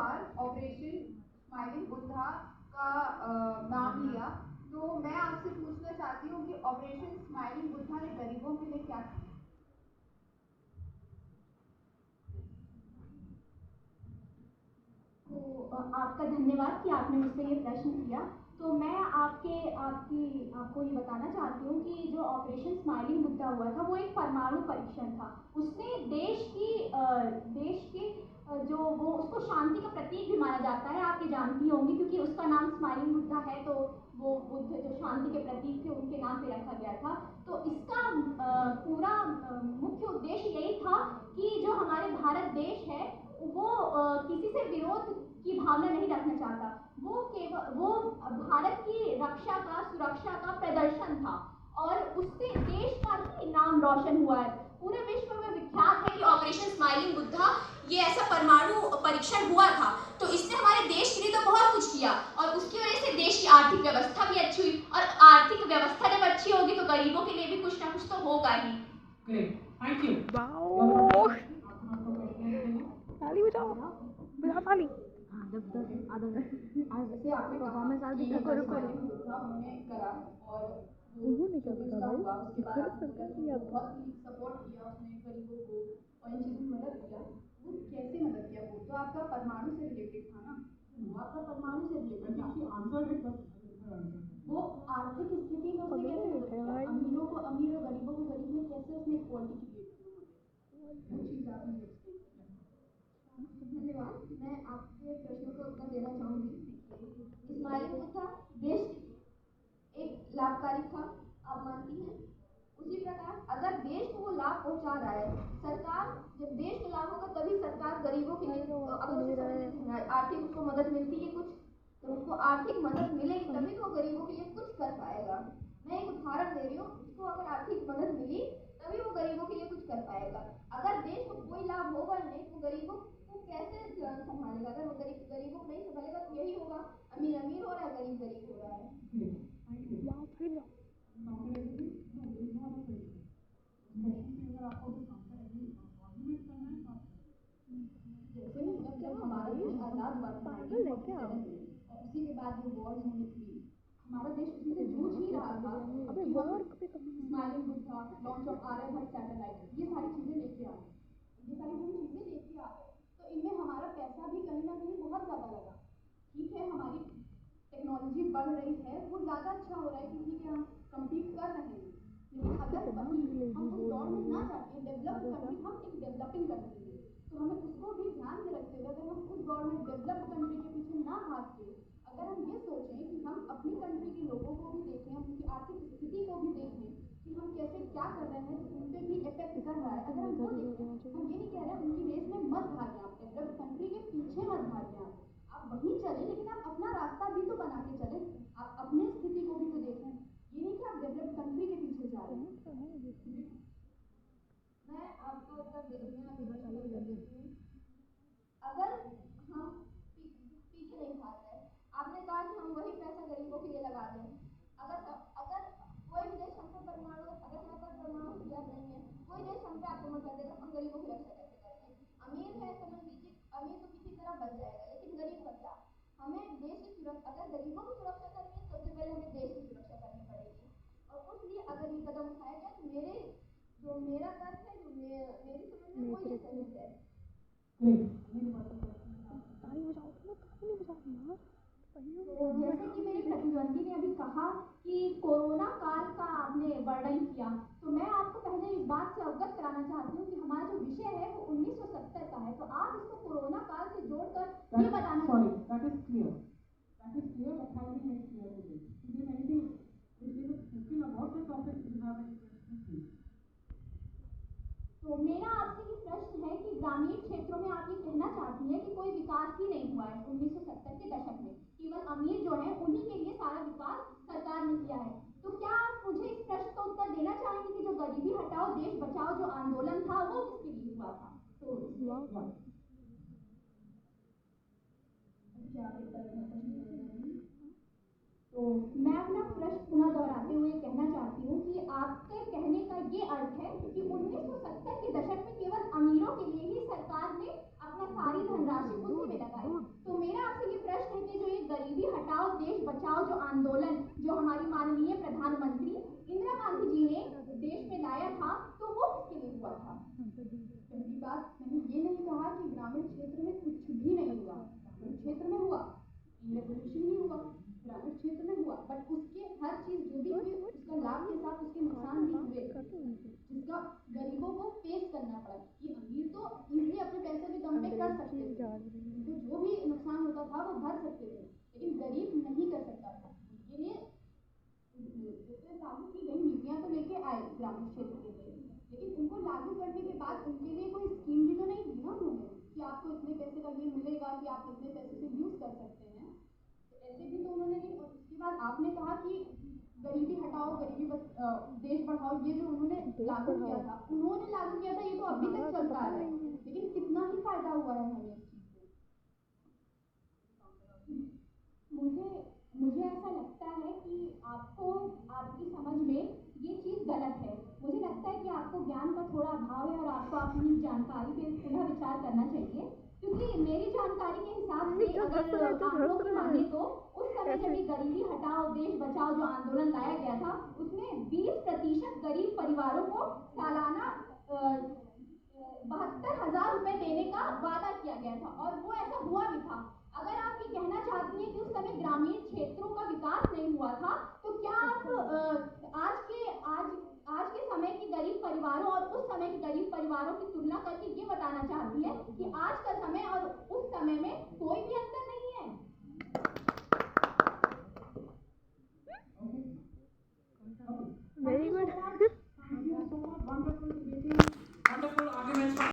बार operation smiling Buddha का नाम लिया, तो मैं आपसे पूछना चाहती हूँ कि ऑपरेशन स्माइलिंग बुद्धा ने गरीबों के लिए क्या किया? तो आपका धन्यवाद कि आपने मुझसे ये प्रश्न किया। तो मैं आपको ये बताना चाहती हूँ कि जो ऑपरेशन स्माइलिंग बुद्धा हुआ था वो एक परमाणु परीक्षण था। उसने देश की जो वो उसको शांति का प्रतीक भी माना जाता है, आप ये जानती होंगी, क्योंकि उसका नाम स्माइलिंग बुद्धा है। तो वो बुद्ध जो शांति के प्रतीक थे उनके नाम पे रखा गया था। तो इसका पूरा मुख्य उद्देश्य यही था कि जो हमारे भारत देश है वो किसी से विरोध की भावना नहीं रखना चाहता। वो भारत की सुरक्षा का प्रदर्शन था, और उससे देश का ही नाम रोशन हुआ है। पूरे विश्व में विख्यात है कि ऑपरेशन स्माइलिंग बुद्धा ये ऐसा परमाणु परीक्षण हुआ था। तो इसने हमारे देश के लिए तो बहुत कुछ किया, और उसकी वजह से देश की आर्थिक व्यवस्था भी अच्छी हुई, और आर्थिक व्यवस्था जब अच्छी होगी तो गरीबों के लिए भी कुछ ना कुछ तो होगा ही। Great, thank you. वाओ, ताली बजाओ, बजाओ ताली। जैसे आपने परफॉर्मेंस आज कि रुको रुको स्माइलिंग बुद्धा उन्होंने करा, और उन्होंने क्या जो करा उसका भाई, हुआ उसके बाद भारत सरकार मतलब की याद था। बहुत ही सपोर्ट किया उसने गरीबों को, और इन चीज़ों में मदद किया। वो कैसे मदद किया? वो तो आपका परमाणु से रिलेटेड था ना, वो आपका परमाणु से रिलेटेड था। वो आर्थिक स्थिति में उसने कैसे मदद किया? अमीरों को अमीर और गरीबों को गरीब में कैसे उसने इक्वालिटी क्रिएट की? वो चीज़ आप मुझे एक्सप्लेन करें। धन्यवाद। मैं आपके प्रश्नों का उत्तर देना चाहूँगी। स्माइलिंग बुद्धा देश एक लाभकारी था, आप मानती हैं? उसी प्रकार अगर देश को वो लाभ पहुंचा रहा है, सरकार जब देश को लाभ होगा तभी सरकार गरीबों के लिए अगर उसे आर्थिक उसको मदद मिलती है कुछ, तो उसको आर्थिक मदद मिलेगी तभी तो गरीबों के लिए कुछ कर पाएगा। मैं एक उदाहरण दे रही हूँ, उसको अगर आर्थिक मदद मिली तभी वो गरीबों के लिए कुछ कर पाएगा। अगर देश को कोई लाभ होगा नहीं तो गरीबों को कैसे संभालेगा? अगर वो गरीबों को नहीं संभालेगा तो यही होगा, अमीर अमीर हो रहा है, गरीब गरीब हो रहा है। वाओ, ताली बजाओ। जैसे जब हमारा देश आजाद हुआ था पागल है क्या? उसी के बाद जो वॉर होनी थी, हमारा देश उसी से जूझ ही रहा था। अबे वॉर पे smiling Buddha, launch of Aryabhatta satellite, ये सारी चीजें लेके आ गए। ये सारी जो चीजें लेके आ गए, तो इनमें हमारा पैसा भी कहीं ना कहीं बहुत ज्यादा लगा। ठीक है, हमारी टेक्नोलॉजी बढ़ रही है, वो ज्यादा अच्छा हो रहा है क्योंकि कि हम कम्पीट कर रहे हैं। लेकिन अगर कहीं हम उस दौर में ना जाके डेवलप कंट्री, हम एक डेवलपिंग कंट्री है, तो हमें उसको भी ध्यान में रखते हुए अगर हम उस दौर में डेवलप कंट्री के पीछे ना भाग के अगर हम ये सोचें कि हम अपनी कंट्री के लोगों को भी देखें, हम उनकी आर्थिक स्थिति को भी देखें कि हम कैसे क्या कर रहे हैं, तो उन पे भी इफेक्ट कर रहा है। अगर हम वो देखें, हम ये नहीं कह रहे उनकी रेस में मत भागें, आप डेवलप कंट्री के पीछे मत भागें, आप वहीं चलें, लेकिन आप अपना रास्ता भी तो बना के चलें, आप अपनी स्थिति को भी तो देखें। ये नहीं कि आप डेवलप कंट्री के पीछे जा रहे हैं। मैं आपको उत्तर दे दूंगी, अगर हम पीछे नहीं भाग रहे, आपने कहा कि हम वही पैसा गरीबों के लिए लगा दें। अगर कोई भी देश हम पे परमाणु, अगर हमारे पास परमाणु हथियार नहीं है, कोई देश हम पे आक्रमण कर देगा, हम गरीबों की रक्षा कैसे करेंगे? अमीर है समझ लीजिए, अमीर तो किसी तरह बच जाएगा, लेकिन गरीब का क्या? हमें देश की सुरक्षा, अगर गरीबों की सुरक्षा करनी है सबसे पहले हमें देश की सुरक्षा करनी पड़ेगी, और उसलिए अगर ये कदम उठाया जाए तो मेरा तर्क है, जो मेरी समझ में वो ये सही है। ताली बजाओ, ताली बजाओ यार। तो जैसे कि मेरे प्रतिद्वंदी ने अभी कहा कि कोरोना काल का आपने वर्णन किया, तो मैं आपको पहले इस बात से अवगत कराना चाहती हूँ कि हमारा जो विषय है वो 1970 का है, तो आप इसको कोरोना काल से जोड़कर ये बताना। Sorry, that is clear. That is clear, but how do you make clear today? If there is anything, if there is still about the topic, you have any questions, please. तो मेरा आपसे ये प्रश्न है कि ग्रामीण क्षेत्रों में आप ये कहना चाहती हैं कि कोई विकास ही नहीं हुआ है 1970 के दशक में, केवल अमीर जो है उन्हीं के लिए सारा विकास सरकार ने किया है। तो क्या आप मुझे इस प्रश्न का उत्तर देना चाहेंगे कि जो गरीबी हटाओ देश बचाओ जो आंदोलन था वो किसके लिए हुआ था? तो मैं अपना प्रश्न पुनः दोहराते हुए कहना चाहती हूँ कि आपके कहने का ये अर्थ है कि 1970 के दशक में केवल अमीरों के लिए ही सरकार ने अपना सारी धनराशि उसी में लगाई। तो मेरा आपसे ये प्रश्न है कि जो ये गरीबी हटाओ देश बचाओ जो आंदोलन जो हमारी माननीय प्रधानमंत्री इंदिरा गांधी जी ने देश में लाया था, तो वो किसके लिए हुआ था? पहली बात, मैंने ये नहीं कहा कि ग्रामीण क्षेत्र में कुछ भी नहीं हुआ। ग्रामीण क्षेत्र में हुआ, रेवोल्यूशन ही हुआ, ग्रामीण क्षेत्र में हुआ, बट उसके हर चीज जो भी हुई उसका लाभ के साथ उसके नुकसान भी हुए, जिसका गरीबों को फेस करना पड़ा। कि अमीर तो इजीली अपने पैसे के दम पे कर सकते थे, उनको जो भी नुकसान होता था वो भर सकते थे, लेकिन गरीब नहीं कर सकता था। उसके लिए लागू की गई नीतियां तो लेके आए ग्रामीण क्षेत्र के लिए, लेकिन उनको लागू करने के बाद उनके लिए कोई स्कीम भी तो नहीं दी ना उन्होंने कि आपको इतने पैसे का ये मिलेगा कि आप इतने पैसे से यूज कर सकते हैं। तो ऐसे भी तो उन्होंने नहीं। और उसके बाद आपने कहा कि गरीबी हटाओ देश बढ़ाओ, ये जो उन्होंने लागू किया था, उन्होंने लागू किया था, ये तो अभी तक चलता आ रहा है, लेकिन कितना ही फायदा हुआ है हमें इस चीज से। मुझे मुझे ऐसा लगता है कि आपको आपकी समझ में ये चीज गलत है। मुझे लगता है कि आपको ज्ञान का थोड़ा अभाव है और आपको अपनी जानकारी पे पुनः विचार करना चाहिए, क्योंकि मेरी जानकारी के हिसाब से अगर आंकड़ों की माने तो उस समय जब ये गरीबी हटाओ देश बचाओ जो आंदोलन लाया गया था, उसमें 20% गरीब परिवारों को सालाना 72,000 रुपए देने का वादा किया गया था, और वो ऐसा हुआ भी था। अगर आप ये कहना चाहती हैं कि उस समय ग्रामीण क्षेत्रों का विकास नहीं हुआ था, तो क्या आप आज के समय के गरीब परिवारों और उस समय के गरीब परिवारों की तुलना करके ये बताना चाहती हैं कि आज का समय और उस समय में कोई भी अंतर